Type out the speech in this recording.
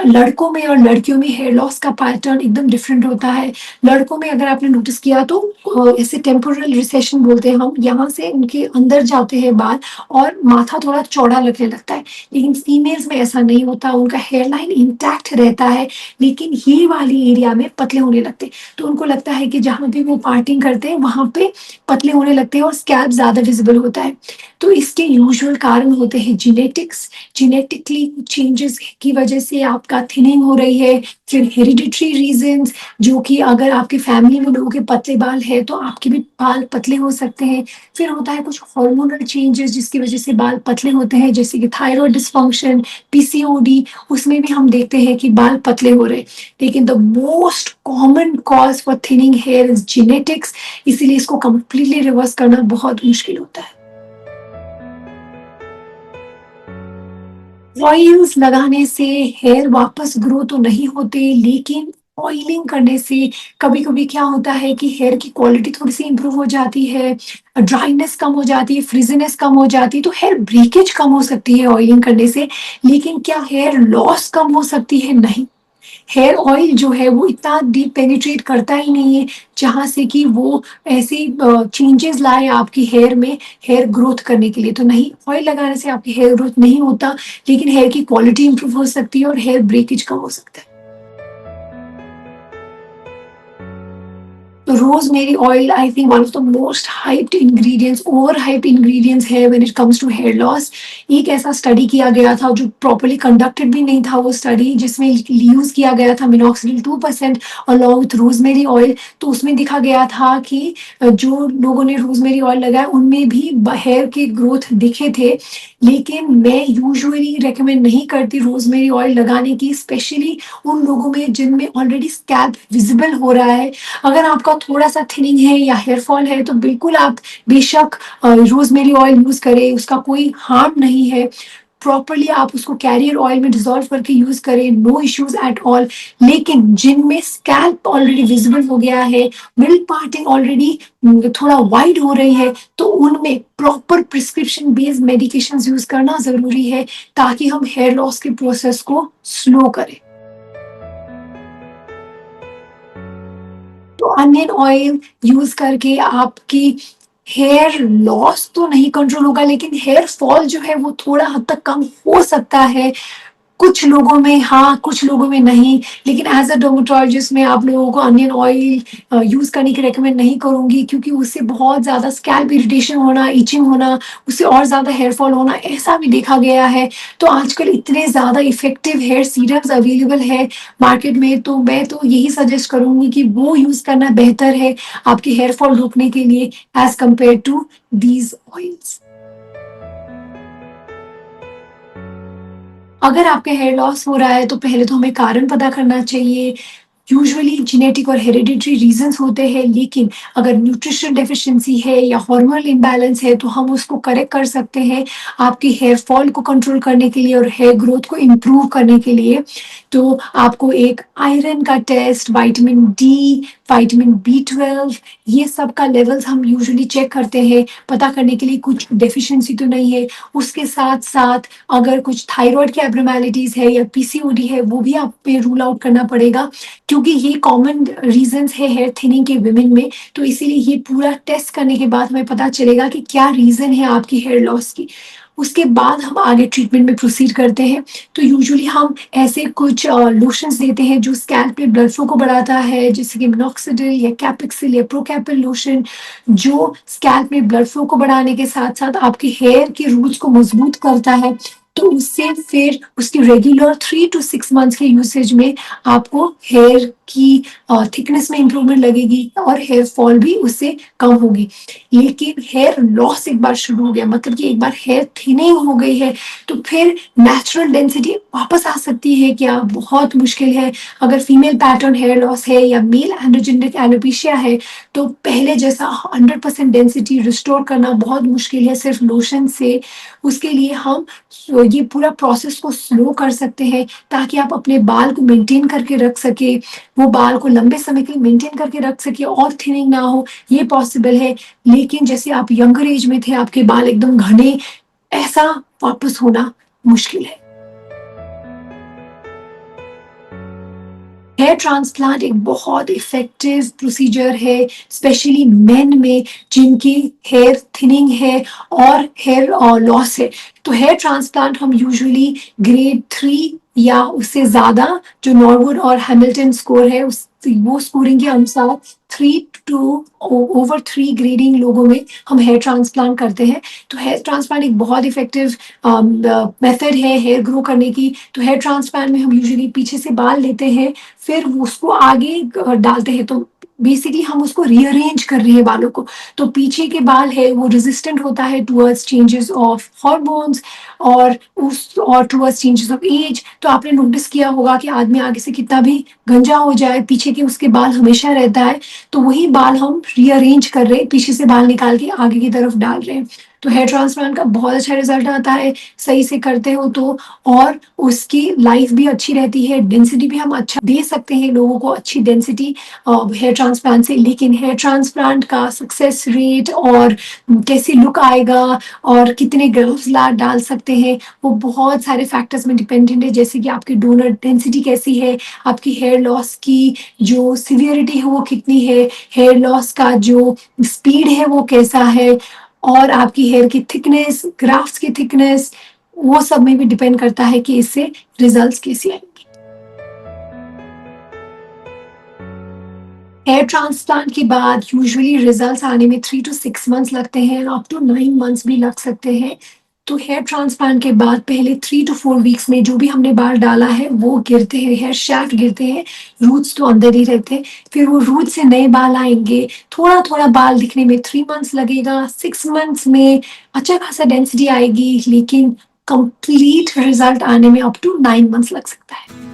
लड़कों में और लड़कियों में हेयर लॉस का पैटर्न एकदम डिफरेंट होता है। लड़कों में अगर आपने नोटिस किया तो इसे टेम्पोरल रिसेशन बोलते हैं हम, यहाँ से उनके अंदर जाते हैं बाल और माथा थोड़ा चौड़ा लगने लगता है। लेकिन फीमेल्स में ऐसा नहीं होता, उनका हेयर लाइन इंटैक्ट रहता है, लेकिन ये वाली एरिया में पतले होने लगते हैं। तो उनको लगता है कि जहाँ भी वो पार्टिंग करते हैं वहाँ पे पतले होने लगते हैं और स्कैल्प ज़्यादा विजिबल होता है। तो इसके यूजुअल कारण होते हैं जेनेटिक्स, जेनेटिकली चेंजेस की वजह से आपका थिनिंग हो रही है, फिर हेरिडिटरी रीजंस, जो कि अगर आपकी फैमिली में लोगों के पतले बाल है तो आपके भी बाल पतले हो सकते हैं। फिर होता है कुछ हार्मोनल चेंजेस जिसकी वजह से बाल पतले होते हैं, जैसे कि थायराइड डिस्फंक्शन, पीसीओडी, उसमें भी हम देखते हैं कि बाल पतले हो रहे हैं। लेकिन the most common cause for thinning here is genetics, इसीलिए इसको कंप्लीटली रिवर्स करना बहुत मुश्किल होता है। ऑयल्स लगाने से हेयर वापस ग्रो तो नहीं होते, लेकिन ऑयलिंग करने से कभी कभी क्या होता है कि हेयर की क्वालिटी थोड़ी सी इंप्रूव हो जाती है, ड्राइनेस कम हो जाती है, फ्रिजीनेस कम हो जाती है, तो हेयर ब्रेकेज कम हो सकती है ऑयलिंग करने से। लेकिन क्या हेयर लॉस कम हो सकती है? नहीं। हेयर ऑयल जो है वो इतना डीप पेनिट्रेट करता ही नहीं है जहाँ से कि वो ऐसी चेंजेस लाए आपकी हेयर में हेयर ग्रोथ करने के लिए। तो नहीं, ऑयल लगाने से आपकी हेयर ग्रोथ नहीं होता, लेकिन हेयर की क्वालिटी इंप्रूव हो सकती है और हेयर ब्रेकेज कम हो सकता है। Rosemary oil, I think one of the most hyped ingredients, overhyped ingredients है when it comes to hair loss। एक ऐसा स्टडी किया गया था जो प्रॉपरली कंडक्टेड भी नहीं था, वो स्टडी जिसमें यूज किया गया था minoxidil 2% along with rosemary oil. तो उसमें दिखा गया था कि जो लोगों ने रोजमेरी ऑयल लगाया उनमें भी हेयर के ग्रोथ दिखे थे। लेकिन मैं यूजुअली रेकमेंड नहीं करती रोजमेरी ऑयल लगाने की, स्पेशली उन लोगों में जिनमें ऑलरेडी स्कैल्प विजिबल हो रहा है। अगर आपका थोड़ा सा थिनिंग है या हेयर फॉल है तो बिल्कुल आप बेशक रोजमेरी ऑयल यूज करें, उसका कोई हार्म नहीं है। प्रॉपरली आप उसको कैरियर ऑयल में डिजोल्व करके यूज करें, नो इश्यूज एट ऑल। लेकिन जिनमें स्कैल्प ऑलरेडी विजिबल हो गया है, मिडल पार्टिंग ऑलरेडी थोड़ा वाइड हो रही है, तो उनमें proper prescription based medication use करना जरूरी है, ताकि हम हेयर लॉस के प्रोसेस को स्लो करें। तो अनियन ऑयल यूज करके आपकी हेयर लॉस तो नहीं कंट्रोल होगा, लेकिन हेयर फॉल जो है वो थोड़ा हद तक कम हो सकता है। कुछ लोगों में हाँ, कुछ लोगों में नहीं। लेकिन एज अ डर्मेटोलॉजिस्ट मैं आप लोगों को अनियन ऑयल यूज करने की रेकमेंड नहीं करूंगी, क्योंकि उससे बहुत ज्यादा स्कैल्प इरिटेशन होना, इचिंग होना, उससे और ज्यादा हेयर फॉल होना ऐसा भी देखा गया है। तो आजकल इतने ज्यादा इफेक्टिव हेयर सीरम्स अवेलेबल है मार्केट में, तो मैं तो यही सजेस्ट करूंगी कि वो यूज करना बेहतर है आपके हेयर फॉल रोकने के लिए, as compare to these oils. अगर आपका हेयर लॉस हो रहा है तो पहले तो हमें कारण पता करना चाहिए। यूजुअली जेनेटिक और हेरिडिटरी रीजंस होते हैं, लेकिन अगर न्यूट्रिशन डेफिशिएंसी है या हार्मोनल इम्बैलेंस है तो हम उसको करेक्ट कर सकते हैं आपकी हेयर फॉल को कंट्रोल करने के लिए और हेयर ग्रोथ को इम्प्रूव करने के लिए। तो आपको एक आयरन का test, vitamin D, vitamin B12, ये सब का लेवल्स हम यूजुअली चेक करते हैं, पता करने के लिए कुछ डेफिशिएंसी तो नहीं है। उसके साथ साथ अगर कुछ थायराइड की एब्नॉर्मैलिटीज है या पीसीओडी है वो भी आप पे रूल आउट करना पड़ेगा, क्योंकि ये कॉमन रीजंस है हेयर थिनिंग के विमेन में। तो इसीलिए ये पूरा टेस्ट करने के बाद हमें पता चलेगा कि क्या रीजन है आपकी हेयर लॉस की। उसके बाद हम आगे ट्रीटमेंट में प्रोसीड करते हैं। तो यूजुअली हम ऐसे कुछ लोशंस देते हैं जो स्कैल्प पे ब्लड फ्लो को बढ़ाता है, जैसे कि मिनॉक्सिडिल या कैपिक्सिल या प्रोकैपिल लोशन, जो स्कैल्प में ब्लड फ्लो को बढ़ाने के साथ साथ आपके हेयर के रूट्स को मजबूत करता है। तो उससे फिर उसकी रेगुलर 3 to 6 मंथ्स के यूसेज में आपको हेयर की थिकनेस में इंप्रूवमेंट लगेगी और हेयर फॉल भी उससे कम होगी। लेकिन हेयर लॉस एक बार शुरू हो गया, मतलब कि एक बार हेयर थिनिंग हो गई है, तो फिर नेचुरल डेंसिटी वापस आ सकती है क्या? बहुत मुश्किल है। अगर फीमेल पैटर्न हेयर लॉस है या मेल एंड्रोजेनिक एलोपेशिया है तो पहले जैसा 100% डेंसिटी रिस्टोर करना बहुत मुश्किल है सिर्फ लोशन से। उसके लिए हम ये पूरा प्रोसेस को स्लो कर सकते हैं, ताकि आप अपने बाल को मेंटेन करके रख सके, वो बाल को लंबे समय के लिए मेंटेन करके रख सके और थिनिंग ना हो, ये पॉसिबल है। लेकिन जैसे आप यंगर एज में थे, आपके बाल एकदम घने, ऐसा वापस होना मुश्किल है। हेयर ट्रांसप्लांट एक बहुत इफ़ेक्टिव प्रोसीजर है, स्पेशली मेन में जिनकी हेयर थिनिंग है और हेयर लॉस है। तो हेयर ट्रांसप्लांट हम यूजुअली ग्रेड 3 या उससे ज़्यादा जो नॉर्वुड और हैमिल्टन स्कोर है उस वो स्कोरिंग के अनुसार 3 टू ओवर 3 ग्रेडिंग लोगों में हम हेयर ट्रांसप्लांट करते हैं। तो हेयर ट्रांसप्लांट एक बहुत इफ़ेक्टिव मेथड है हेयर ग्रो करने की। तो हेयर ट्रांसप्लांट में हम यूजुअली पीछे से बाल लेते हैं, फिर उसको आगे डालते हैं, तो बेसिकली हम उसको रीअरेंज कर रहे हैं बालों को। तो पीछे के बाल है वो रेजिस्टेंट होता है टुवर्ड्स चेंजेस ऑफ हॉर्मोन्स और टुवर्ड्स चेंजेस ऑफ एज। तो आपने नोटिस किया होगा कि आदमी आगे से कितना भी गंजा हो जाए, पीछे के उसके बाल हमेशा रहता है। तो वही बाल हम रीअरेंज कर रहे हैं, पीछे से बाल निकाल के आगे की तरफ डाल रहे हैं। तो हेयर ट्रांसप्लांट का बहुत अच्छा रिजल्ट आता है सही से करते हो तो, और उसकी लाइफ भी अच्छी रहती है, डेंसिटी भी हम अच्छा दे सकते हैं लोगों को, अच्छी डेंसिटी हेयर ट्रांसप्लांट से। लेकिन हेयर ट्रांसप्लांट का सक्सेस रेट और कैसी लुक आएगा और कितने ग्राफ्स ला डाल सकते हैं, वो बहुत सारे फैक्टर्स में डिपेंडेंट है, जैसे कि आपकी डोनर डेंसिटी कैसी है, आपकी हेयर लॉस की जो सिवियरिटी है वो कितनी है, हेयर लॉस का जो स्पीड है वो कैसा है, और आपकी हेयर की थिकनेस, ग्राफ्ट्स की थिकनेस, वो सब में भी डिपेंड करता है कि इससे रिजल्ट्स कैसे आएंगे। हेयर ट्रांसप्लांट के बाद यूजुअली रिजल्ट्स आने में 3 to 6 मंथ्स लगते हैं, अप टू 9 मंथ्स भी लग सकते हैं। तो हेयर ट्रांसप्लांट के बाद पहले 3 to 4 वीक्स में जो भी हमने बाल डाला है वो गिरते हैं, हेयर शाफ्ट गिरते हैं, रूट्स तो अंदर ही रहते हैं। फिर वो रूट से नए बाल आएंगे, थोड़ा थोड़ा बाल दिखने में 3 मंथ्स लगेगा, 6 मंथ्स में अच्छा खासा डेंसिटी आएगी, लेकिन कंप्लीट रिजल्ट आने में अप टू 9 मंथ्स लग सकता है।